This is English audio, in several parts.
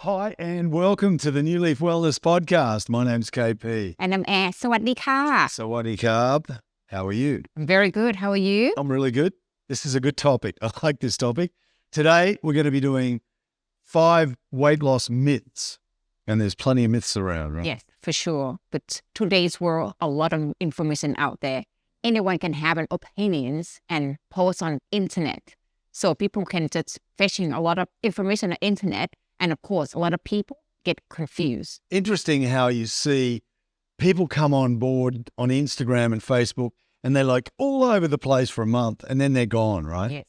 Hi and welcome to the New Leaf Wellness Podcast. My name's KP. And I'm Air. สวัสดีค่ะ Sawadee Carb. How are you? I'm very good. How are you? I'm really good. This is a good topic. I like this topic. Today, we're going to be doing 5 weight loss myths. And there's plenty of myths around, right? Yes, for sure. But today's world, a lot of information out there. Anyone can have an opinions and post on internet. So people can just fetching a lot of information on internet. And of course, a lot of people get confused. Interesting how you see people come on board on Instagram and Facebook and they're like all over the place for a month and then they're gone, right? Yes.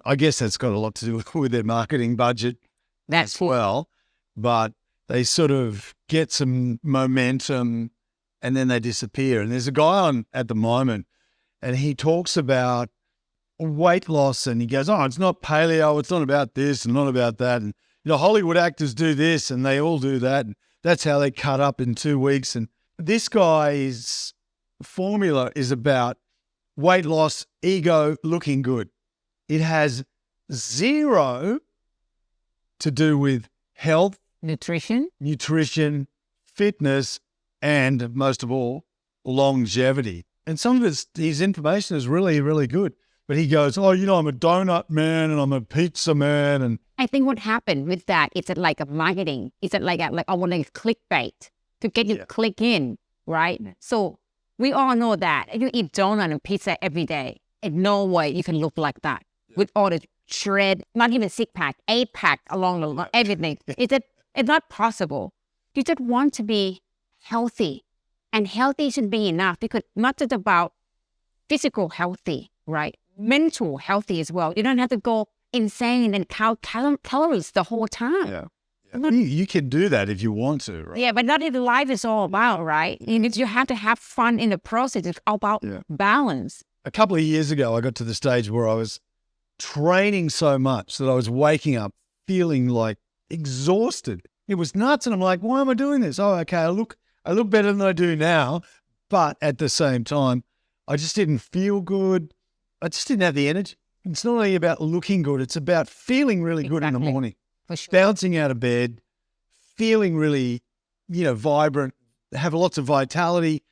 I guess that's got a lot to do with their marketing budget That's as well. But they sort of get some momentum and then they disappear. And there's a guy on at the moment and he talks about weight loss and he goes, oh, it's not paleo, it's not about this and not about that. And, you know, Hollywood actors do this and they all do that. And that's how they cut up in 2 weeks. And this guy's formula is about weight loss, ego, looking good. It has zero to do with health, nutrition. fitness, and most of all, longevity. And some of his information is really, really good. But he goes, oh, you know, I'm a donut man and I'm a pizza man. And I think what happened with that is it like a marketing? Is it like I want to clickbait to get you click in, right? So we all know that if you eat donut and pizza every day, in no way you can look like that with all the shred, not even 6-pack, 8-pack along the everything. It's not possible. You just want to be healthy, and healthy should be enough because not just about physical healthy, right? Mental healthy as well. You don't have to go insane and count calories the whole time. You can do that if you want to, right? Yeah, but not if life is all about, right? You have to have fun in the process. It's all about balance. A couple of years ago, I got to the stage where I was training so much that I was waking up feeling like exhausted. It was nuts. And I'm like, why am I doing this? Oh, okay, I look better than I do now. But at the same time, I just didn't feel good. I just didn't have the energy. It's not only about looking good. It's about feeling really good in the morning. For sure. Bouncing out of bed, feeling really, vibrant, have lots of vitality,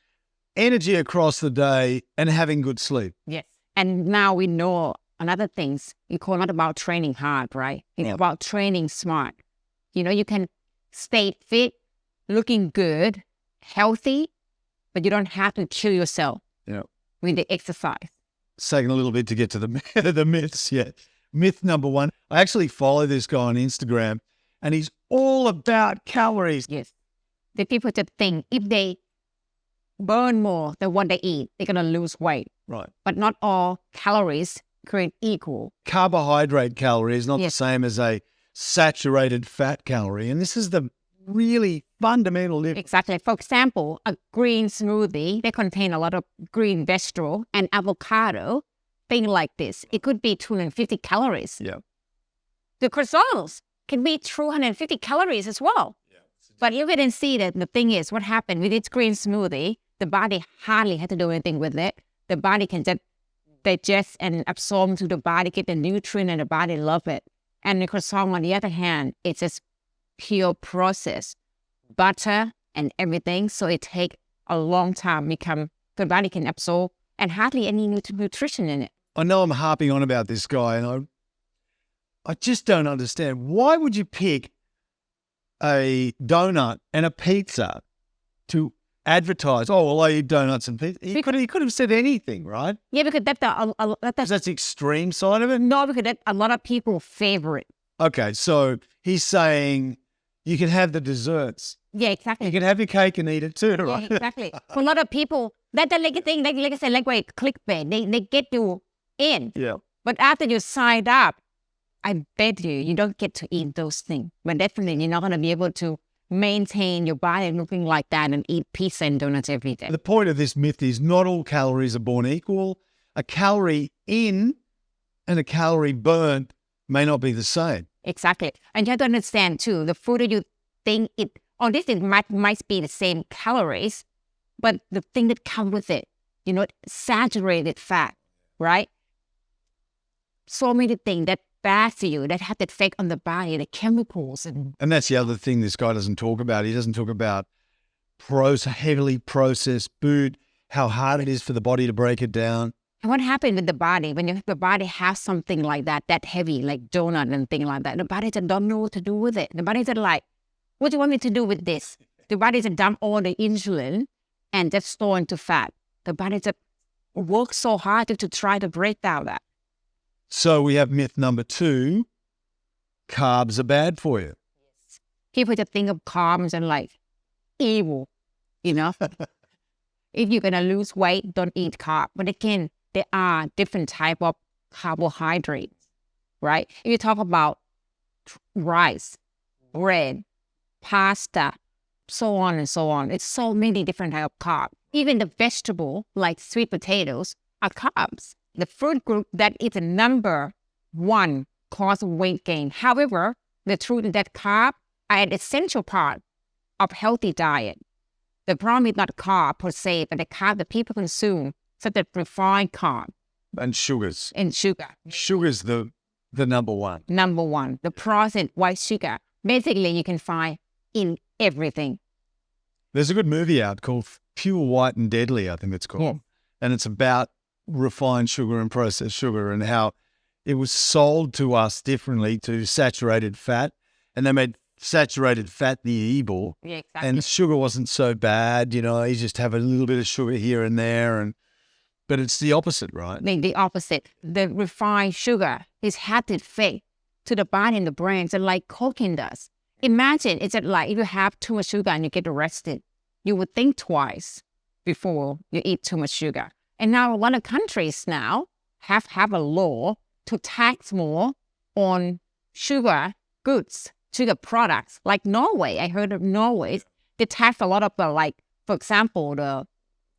energy across the day, and having good sleep. Yes. And now we know another things. You call not about training hard, right? It's about training smart. You can stay fit, looking good, healthy, but you don't have to kill yourself with the exercise. It's taking a little bit to get to the myths yet. Myth number 1, I actually follow this guy on Instagram and he's all about calories. Yes. The people just think if they burn more than what they eat, they're going to lose weight. Right. But not all calories create equal. Carbohydrate calorie is not the same as a saturated fat calorie. And this is the really fundamental difference. Exactly. For example, a green smoothie, they contain a lot of green vegetable and avocado, thing like this. It could be 250 calories. Yeah. The croissants can be 250 calories as well. Yeah. But you can see that the thing is, what happened with its green smoothie, the body hardly had to do anything with it. The body can just digest and absorb to the body, get the nutrient, and the body love it. And the croissant, on the other hand, it's just pure process, butter and everything. So it takes a long time the body can absorb and hardly any nutrition in it. I know I'm harping on about this guy and I just don't understand. Why would you pick a donut and a pizza to advertise? Oh, well, I eat donuts and pizza. He could have said anything, right? Yeah, because that's the extreme side of it? No, because that's a lot of people favorite. Okay, so he's saying you can have the desserts. Yeah, exactly. You can have your cake and eat it too, right? Yeah, exactly. For a lot of people, that's like a thing, like I said, like clickbait. They get you in. Yeah. But after you sign up, I bet you don't get to eat those things. But definitely you're not going to be able to maintain your body looking like that and eat pizza and donuts every day. The point of this myth is not all calories are born equal. A calorie in and a calorie burnt may not be the same. Exactly. And you have to understand too, the food that you think this thing might be the same calories, but the thing that comes with it, saturated fat, right? So many things that bad for you, that have the effect on the body, the chemicals. And that's the other thing this guy doesn't talk about. He doesn't talk about heavily processed food, how hard it is for the body to break it down. what happened with the body when the body has something like that heavy, like donut and thing like that? The body just don't know what to do with it. The body just like, what do you want me to do with this? The body just dump all the insulin and just store into fat. The body just works so hard to try to break down that. So we have myth number 2, carbs are bad for you. People just think of carbs and like evil, you know? If you're going to lose weight, don't eat carb. But again, there are different type of carbohydrates, right? If you talk about rice, bread, pasta, so on and so on, it's so many different type of carbs. Even the vegetable, like sweet potatoes, are carbs. The fruit group that is the number 1 cause of weight gain. However, the truth is that carbs are an essential part of healthy diet. The problem is not carb per se, but the carb that people consume, such as refined carb And sugars. and sugar. Sugar's the number 1. Number 1, the processed white sugar. Basically, you can find in everything. There's a good movie out called Pure White and Deadly, I think it's called. Yeah. And it's about refined sugar and processed sugar and how it was sold to us differently to saturated fat. And they made saturated fat the evil. Yeah, exactly. And sugar wasn't so bad, you just have a little bit of sugar here and there. But it's the opposite, right? The opposite. The refined sugar is had the effect to the body and the brain, just like cocaine does. Imagine it's like if you have too much sugar and you get arrested, you would think twice before you eat too much sugar. And now a lot of countries now have a law to tax more on sugar goods, sugar products. Like Norway, I heard of Norway, they tax a lot of the, like, for example, the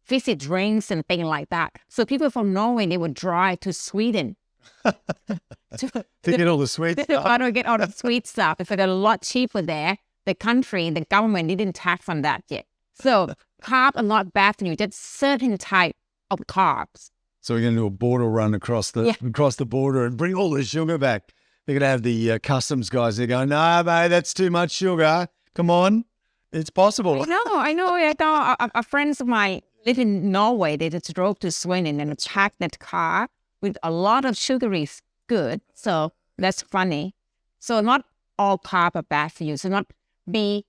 fizzy drinks and things like that. So people from Norway, they would drive to Sweden To get all the sweet to stuff. want to get all the sweet stuff. It's a lot cheaper there. The country, the government didn't tax on that yet. So carbs are not bad for you. Just certain type of carbs. So we're going to do a border run across the border and bring all the sugar back. They're going to have the customs guys. They're going, no, mate, that's too much sugar. Come on. It's possible. I know. A friends of mine live in Norway. They just drove to Sweden and attacked that car with a lot of sugary good. So that's funny. So not all carbs are bad for you. So not be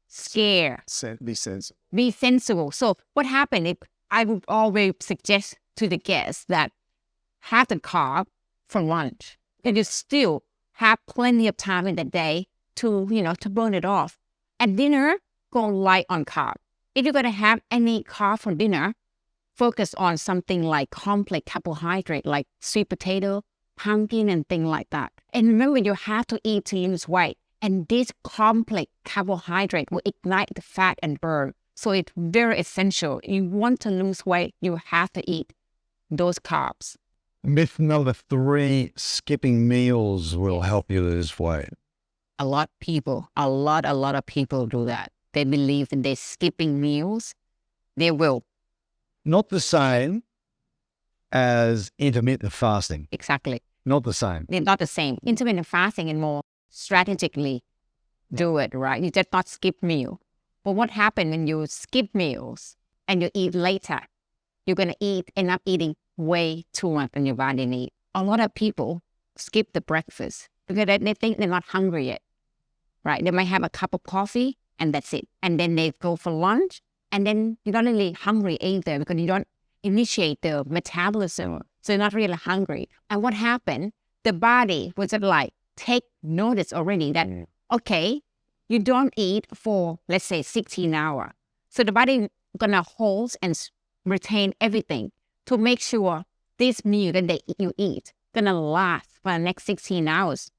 scared. Be sensible. Be sensible. So what happened if I would always suggest to the guests that have the carb for lunch and you still have plenty of time in the day to burn it off. At dinner, go light on carb. If you're going to have any carb for dinner, focus on something like complex carbohydrate, like sweet potato, pumpkin, and things like that. And remember, you have to eat to lose weight. And this complex carbohydrate will ignite the fat and burn. So it's very essential. You want to lose weight, you have to eat those carbs. Myth number 3, skipping meals will help you lose weight. A lot of people do that. They believe that they're skipping meals. They will. Not the same as intermittent fasting. Exactly. Not the same. They're not the same. Intermittent fasting and more strategically do it, right? You just not skip meal. But what happens when you skip meals and you eat later? You're going to end up eating way too much than your body needs. A lot of people skip the breakfast because they think they're not hungry yet, right? They might have a cup of coffee and that's it. And then they go for lunch and then you're not really hungry either because you don't initiate the metabolism. So you're not really hungry. And what happened? The body was like, take notice already that, okay, you don't eat for, let's say, 16 hours. So the body going to hold and retain everything to make sure this meal that you eat going to last for the next 16 hours.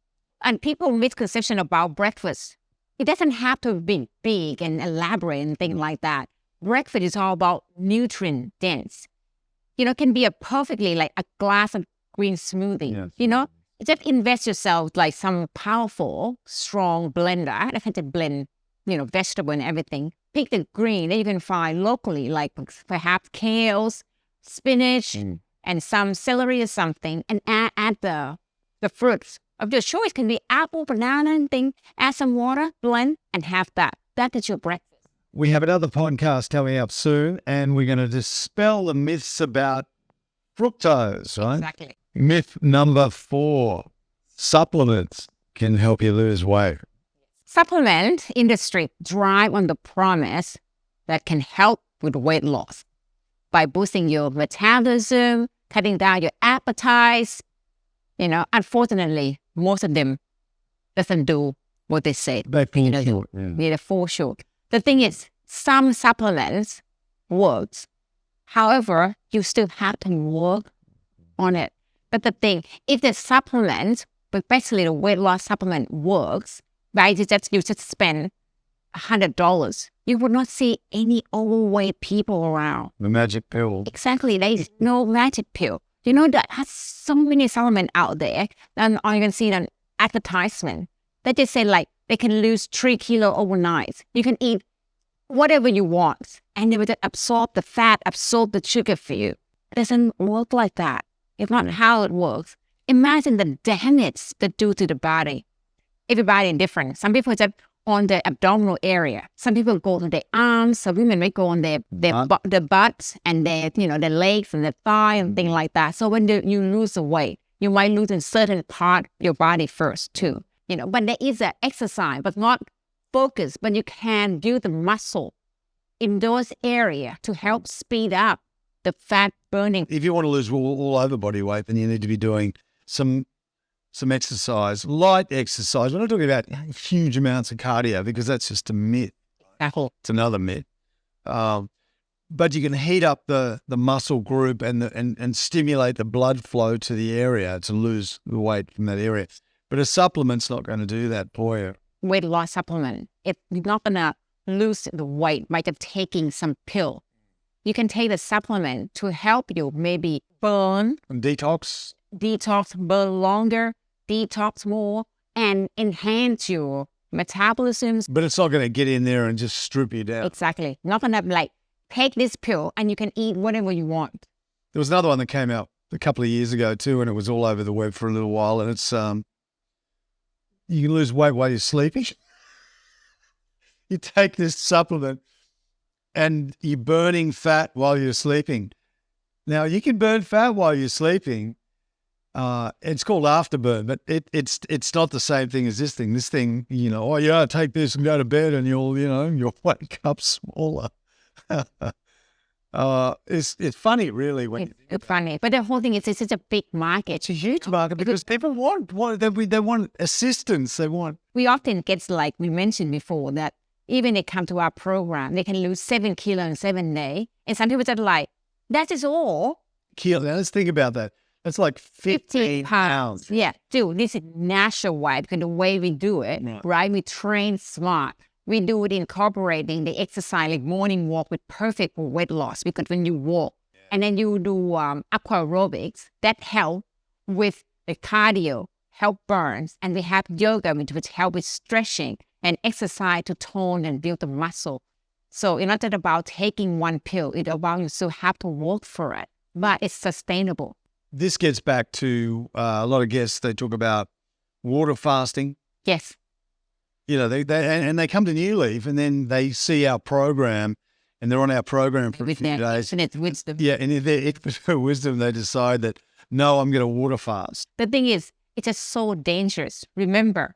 And people misconception about breakfast. It doesn't have to be big and elaborate and things like that. Breakfast is all about nutrient dense. It can be a perfectly like a glass of green smoothie, Yes. Just invest yourself like some powerful, strong blender that can blend, vegetable and everything. Pick the green that you can find locally, like perhaps kales, spinach, and some celery or something, and add the the fruits of your choice can be apple, banana, and thing. Add some water, blend, and have that. That is your breakfast. We have another podcast coming up soon, and we're going to dispel the myths about fructose, right? Exactly. Myth number 4, supplements can help you lose weight. Supplement industry drive on the promise that can help with weight loss by boosting your metabolism, cutting down your appetite. Unfortunately, most of them doesn't do what they say. They fall short. The thing is, some supplements works. However, you still have to work on it. But the thing, if the supplement, but basically the weight loss supplement works, right? You just spend $100, you will not see any overweight people around. The magic pill. Exactly, there is no magic pill. You know that has so many supplements out there, and you can see an advertisement. They just say like they can lose 3 kilos overnight. You can eat whatever you want, and they will just absorb the fat, absorb the sugar for you. It doesn't work like that. It's not how it works. Imagine the damage they do to the body. Everybody is different. Some people just on the abdominal area. Some people go to their arms. Some women may go on their butts and their legs and their thigh and things like that. So when you lose the weight, you might lose a certain part of your body first too. But there is an exercise, but not focus. But you can build the muscle in those areas to help speed up the fat burning. If you want to lose all over body weight, then you need to be doing some exercise, light exercise. We're not talking about huge amounts of cardio because that's just a myth. It's another myth. But you can heat up the muscle group and stimulate the blood flow to the area to lose the weight from that area. But a supplement's not going to do that for you. Weight loss supplement, you're not going to lose the weight by just taking some pill. You can take the supplement to help you maybe burn. And detox, burn longer, detox more, and enhance your metabolism. But it's not going to get in there and just strip you down. Exactly. Not going to take this pill and you can eat whatever you want. There was another one that came out a couple of years ago too, and it was all over the web for a little while, and it's you can lose weight while you're sleeping. You take this supplement and you're burning fat while you're sleeping. Now, you can burn fat while you're sleeping. It's called afterburn, but it's not the same thing as this thing. This thing, take this and go to bed and you'll wake up smaller. It's funny, really. It's funny, but the whole thing is it's such a big market. It's a huge market because people want they want assistance. We often get, like we mentioned before, that even they come to our program, they can lose 7 kilos in 7 days, and some people just like, that is all. Kilo. Now let's think about that. That's like 15 pounds. Yeah, dude, this is natural way because the way we do it, right? We train smart. We do it incorporating the exercise, like morning walk with perfect for weight loss, because when you walk and then you do aqua aerobics, that help with the cardio, help burns, and we have yoga, which help with stretching and exercise to tone and build the muscle. So it's not just about taking one pill, it's about you still have to work for it, but it's sustainable. This gets back to a lot of guests, they talk about water fasting. Yes. They come to New Leaf and then they see our program and they're on our program for a few days. Infinite wisdom. Yeah, and in their infinite wisdom, they decide that, no, I'm going to water fast. The thing is, it's just so dangerous. Remember,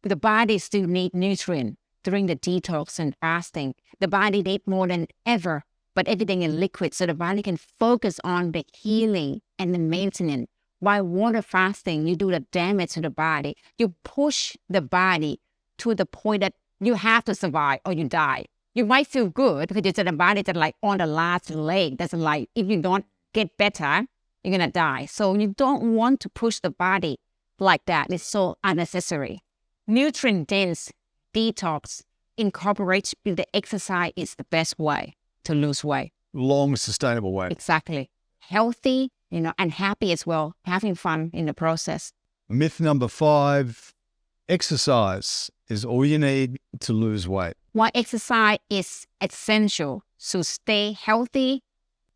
the body still needs nutrient during the detox and fasting. The body needs more than ever, but everything in liquid so the body can focus on the healing and the maintenance. While water fasting, you do the damage to the body. You push the body to the point that you have to survive or you die. You might feel good because it's the body that's like on the last leg. That's like, if you don't get better, you're going to die. So you don't want to push the body like that. It's so unnecessary. Nutrient-dense detox incorporates with the exercise is the best way to lose weight. Long, sustainable way. Exactly. Healthy, and happy as well. Having fun in the process. Myth number 5, exercise is all you need to lose weight. While exercise is essential to stay healthy,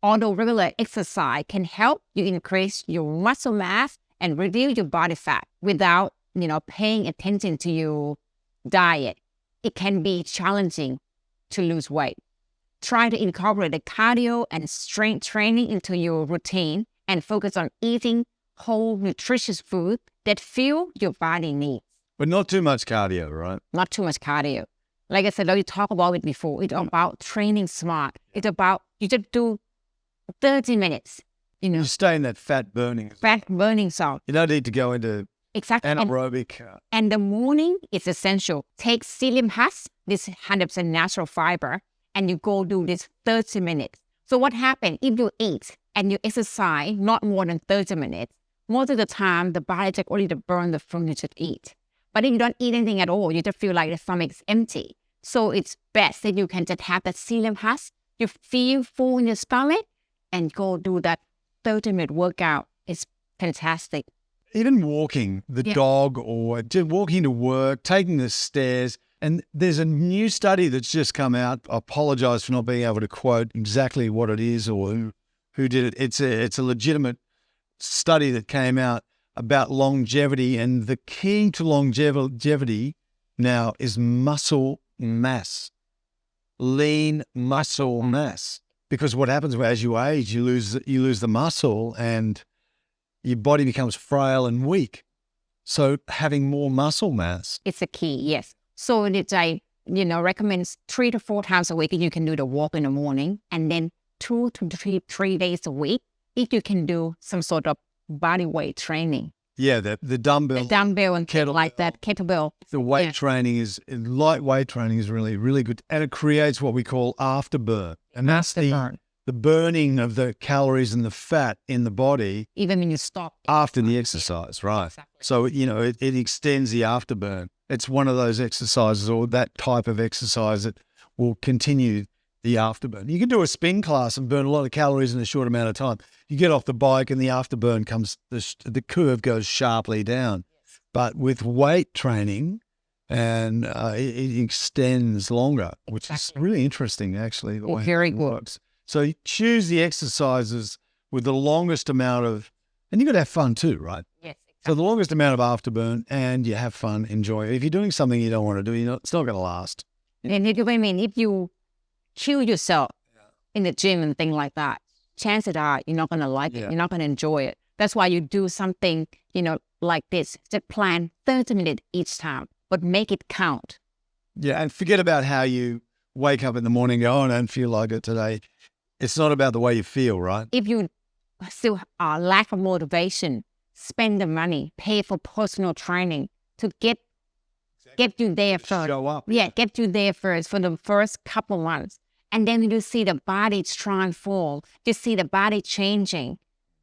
although regular exercise can help you increase your muscle mass and reduce your body fat without, paying attention to your diet, it can be challenging to lose weight. Try to incorporate the cardio and strength training into your routine and focus on eating whole, nutritious food that fuel your body needs. But not too much cardio, right? Not too much cardio. Like I said, we talked about it before. It's about training smart. It's about, you just do 30 minutes, You stay in that fat burning. fat burning zone. You don't need to go into Exactly. anaerobic. And the morning is essential. Take psyllium husk, this 100% natural fiber, and you go do this 30 minutes. So what happens if you eat and you exercise not more than 30 minutes? Most of the time, the body just only to burn the food you should eat. But if you don't eat anything at all, you just feel like the stomach is empty. So it's best that you can just have that psyllium husk. You feel full in your stomach and go do that 30-minute workout. It's fantastic. Even walking the dog or just walking to work, taking the stairs. And there's a new study that's just come out. I apologize for not being able to quote exactly what it is or who did it. It's a legitimate study that came out about longevity. And the key to longevity now is muscle mass, lean muscle mass. Because what happens as you age, you lose the muscle and your body becomes frail and weak. So having more muscle mass. It's a key, yes. So it's I, recommend 3 to 4 times a week if you can do the walk in the morning, and then 2 to 3 days a week if you can do some sort of body weight training. Yeah, the dumbbell. The dumbbell and kettlebell. Like that, kettlebell. The weight training lightweight training is really, really good. And it creates what we call afterburn. And that's the burning of the calories and the fat in the body. Even when you stop. After the exercise, right. Exactly. So, it extends the afterburn. It's one of those exercises or that type of exercise that will continue the afterburn. You can do a spin class and burn a lot of calories in a short amount of time. You get off the bike and the afterburn comes, the curve goes sharply down. But with weight training, and it extends longer, which is really interesting, actually. The way very it good. works. So you choose the exercises with the longest amount of, and you got to have fun too, right? Yes. So the longest amount of afterburn, and you have fun, enjoy it. If you're doing something you don't want to do, it's not going to last. And if you kill yourself in the gym and things like that, chances are you're not going to like it. You're not going to enjoy it. That's why you do something, like this. Just plan 30 minutes each time, but make it count. Yeah, and forget about how you wake up in the morning and go, oh, I don't feel like it today. It's not about the way you feel, right? If you still lack of motivation, spend the money, pay for personal training to get you there first. Show up. Yeah, get you there first for the first couple months. And then you see the body transform, you see the body changing.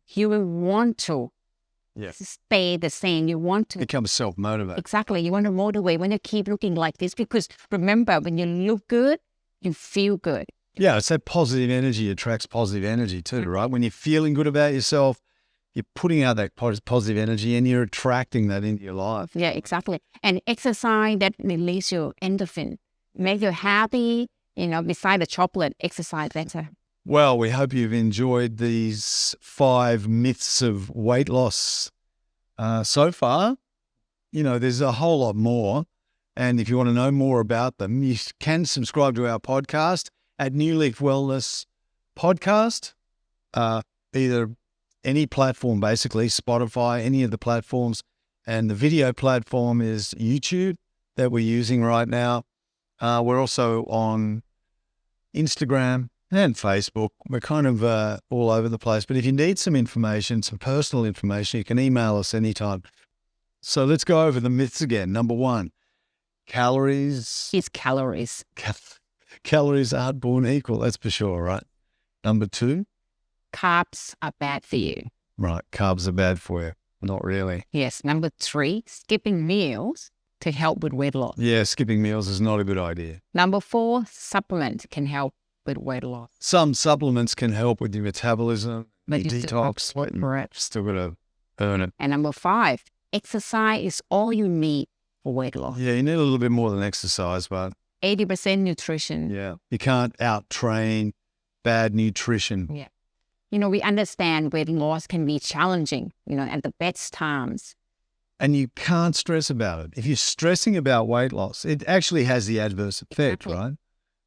You will want to stay the same. You want to Become self-motivated. Exactly. You want to motivate when you keep looking like this, because remember, when you look good, you feel good. Yeah, it's that positive energy attracts positive energy too, right? When you're feeling good about yourself, you're putting out that positive energy and you're attracting that into your life. Yeah, exactly. And exercise that release your endorphin, make you happy, beside the chocolate, exercise better. Well, we hope you've enjoyed these 5 myths of weight loss so far. There's a whole lot more. And if you want to know more about them, you can subscribe to our podcast at New Leaf Wellness Podcast, either any platform, basically, Spotify, any of the platforms. And the video platform is YouTube that we're using right now. We're also on Instagram and Facebook. We're kind of all over the place. But if you need some information, some personal information, you can email us anytime. So let's go over the myths again. Number 1, calories. It's calories. Calories aren't born equal, that's for sure, right? Number 2. Carbs are bad for you. Right, carbs are bad for you. Not really. Yes. Number 3, skipping meals to help with weight loss. Yeah, skipping meals is not a good idea. Number 4, supplement can help with weight loss. Some supplements can help with your metabolism, But your you still have to detox. work for it. Still got to earn it. And number 5, exercise is all you need for weight loss. Yeah, you need a little bit more than exercise, but 80% nutrition. yeah, you can't out-train bad nutrition. Yeah. we understand weight loss can be challenging, at the best times. And you can't stress about it. If you're stressing about weight loss, it actually has the adverse effect, Exactly. right?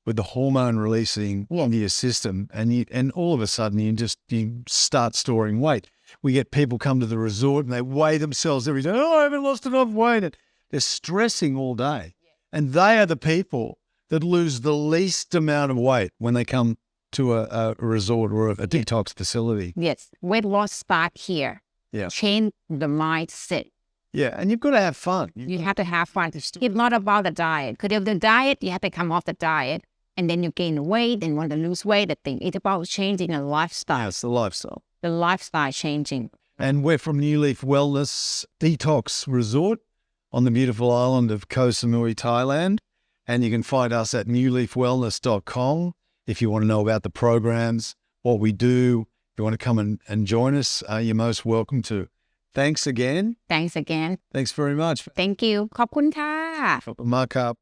With the hormone releasing into your system, and all of a sudden you start storing weight. We get people come to the resort and they weigh themselves every day. Oh, I haven't lost enough weight. And they're stressing all day. And they are the people that lose the least amount of weight when they come to a resort or a detox facility. Yes, weight loss start here. Yeah. Change the mindset. Yeah, and you've got to have fun. You have to have fun. It's not about the diet. Because if the diet, you have to come off the diet, and then you gain weight and want to lose weight. I think it's about changing a lifestyle. It's the lifestyle. The lifestyle changing. And we're from New Leaf Wellness Detox Resort on the beautiful island of Koh Samui, Thailand. And you can find us at newleafwellness.com if you want to know about the programs, what we do. If you want to come and join us, you're most welcome to. Thanks again. Thanks again. Thanks very much. Thank you. ขอบคุณค่ะ Mark up.